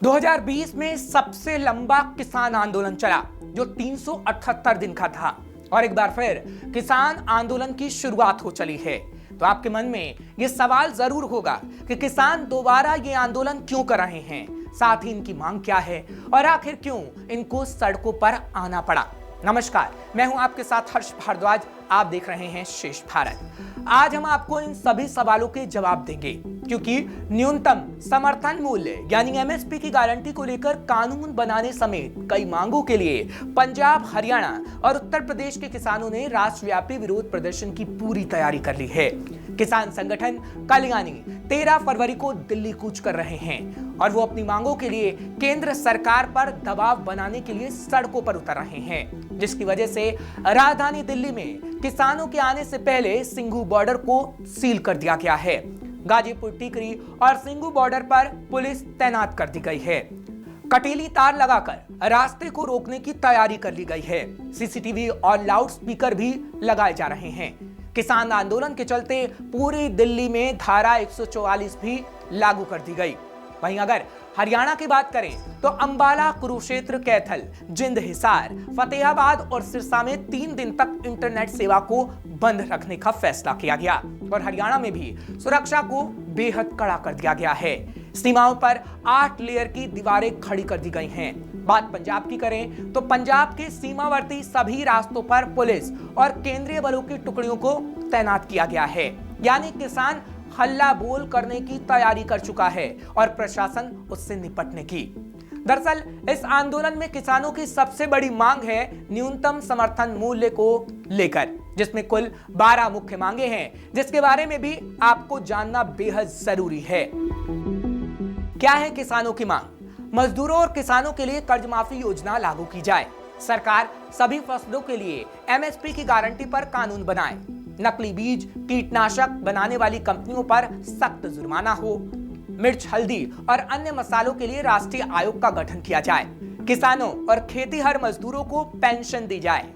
2020 में सबसे लंबा किसान आंदोलन चला जो 378 दिन का था और एक बार फिर किसान आंदोलन की शुरुआत हो चली है। तो आपके मन में यह सवाल जरूर होगा कि किसान दोबारा ये आंदोलन क्यों कर रहे हैं, साथ ही इनकी मांग क्या है और आखिर क्यों इनको सड़कों पर आना पड़ा। नमस्कार, मैं हूं आपके साथ हर्ष भारद्वाज। आप देख रहे हैं श्रेष्ठ भारत। आज हम आपको इन सभी सवालों के जवाब देंगे क्योंकि न्यूनतम समर्थन मूल्य यानी एमएसपी की गारंटी को लेकर कानून बनाने समेत कई मांगों के लिए पंजाब, हरियाणा और उत्तर प्रदेश के किसानों ने राष्ट्रव्यापी विरोध प्रदर्शन की पूरी तैयारी कर ली है। किसान संगठन कल यानी 13 फरवरी को दिल्ली कूच कर रहे हैं और वो अपनी मांगों के लिए केंद्र सरकार पर दबाव बनाने के लिए सड़कों पर उतर रहे हैं, जिसकी वजह से राजधानी दिल्ली में किसानों के आने से पहले सिंघू बॉर्डर को सील कर दिया गया है। गाजीपुर, टीकरी और सिंघू बॉर्डर पर पुलिस तैनात कर दी गई है। कटीली तार लगाकर रास्ते को रोकने की तैयारी कर ली गई है। सीसीटीवी और लाउड स्पीकर भी लगाए जा रहे हैं। किसान आंदोलन के चलते पूरी दिल्ली में धारा 144 भी लागू कर दी गई। वहीं अगर हरियाणा की बात करें तो अंबाला, कुरुक्षेत्र, कैथल, जिंद, हिसार, फतेहाबाद और सिरसा में 3 दिन तक इंटरनेट सेवा को बंद रखने का फैसला किया गया और हरियाणा में भी सुरक्षा को बेहद कड़ा कर दिया गया है। सीमाओं पर 8 लेयर की दीवारें खड़ी कर दी गई हैं। बात पंजाब की करें तो पंजाब के सीमावर्ती सभी रास्तों पर पुलिस और केंद्रीय बलों की टुकड़ियों को तैनात किया गया है, यानी किसान हल्ला बोल करने की तैयारी कर चुका है और प्रशासन उससे निपटने की। दरअसल इस आंदोलन में किसानों की सबसे बड़ी मांग है न्यूनतम समर्थन मूल्य को लेकर, जिसमें कुल 12 मुख्य मांगे हैं, जिसके बारे में भी आपको जानना बेहद जरूरी है। क्या है किसानों की मांग? मजदूरों और किसानों के लिए कर्ज माफी योजना लागू की जाए। सरकार सभी फसलों के लिए एमएसपी की गारंटी पर कानून बनाए। नकली बीज, कीटनाशक बनाने वाली कंपनियों पर सख्त जुर्माना हो। मिर्च, हल्दी और अन्य मसालों के लिए राष्ट्रीय आयोग का गठन किया जाए। किसानों और खेतीहर मजदूरों को पेंशन दी जाए।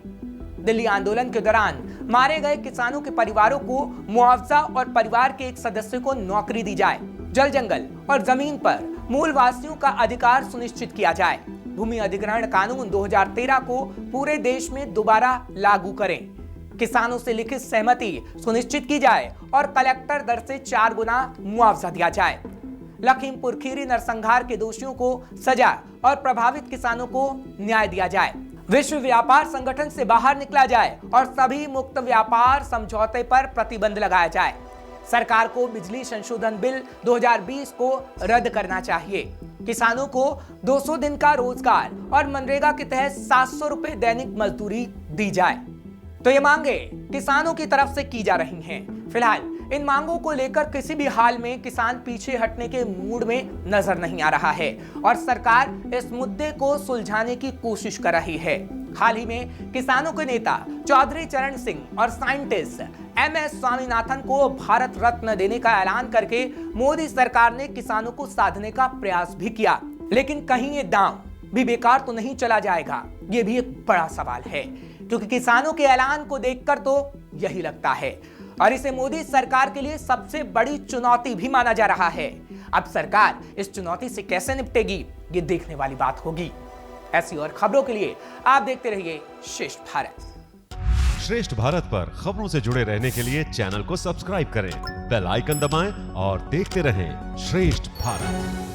दिल्ली आंदोलन के दौरान मारे गए किसानों के परिवारों को मुआवजा और परिवार के एक सदस्य को नौकरी दी जाए। जल, जंगल और जमीन पर मूल वासियों का अधिकार सुनिश्चित किया जाए। भूमि अधिग्रहण कानून 2013 को पूरे देश में दोबारा लागू करें। किसानों से लिखित सहमति सुनिश्चित की जाए और कलेक्टर दर से 4 गुना मुआवजा दिया जाए। लखीमपुर खीरी नरसंहार के दोषियों को सजा और प्रभावित किसानों को न्याय दिया जाए। विश्व व्यापार संगठन से बाहर निकला जाए और सभी मुक्त व्यापार समझौते पर प्रतिबंध लगाया जाए। सरकार को बिजली संशोधन बिल 2020 को रद्द करना चाहिए। किसानों को 200 दिन का रोजगार और मनरेगा के तहत 700 रुपए दैनिक मजदूरी दी जाए। तो ये मांगे किसानों की तरफ से की जा रही हैं। फिलहाल इन मांगों को लेकर किसी भी हाल में किसान पीछे हटने के मूड में नजर नहीं आ रहा है और सरकार इस मुद्दे को सुलझाने की कोशिश कर रही है। हाल ही में किसानों के नेता चौधरी चरण सिंह और साइंटिस्ट एमएस स्वामीनाथन को भारत रत्न देने का ऐलान करके मोदी सरकार ने किसानों को साधने का प्रयास भी किया, लेकिन कहीं ये दांव भी बेकार तो नहीं चला जाएगा? ये भी एक बड़ा सवाल है, क्योंकि किसानों के ऐलान को देखकर तो यही लगता है और इसे मोदी सरकार के लिए सबसे बड़ी चुनौती भी माना जा रहा है। अब सरकार इस चुनौती से कैसे निपटेगी, ये देखने वाली बात होगी। ऐसी और खबरों के लिए आप देखते रहिए श्रेष्ठ भारत। श्रेष्ठ भारत पर खबरों से जुड़े रहने के लिए चैनल को सब्सक्राइब करें, बेल आइकन दबाएं और देखते रहें श्रेष्ठ भारत।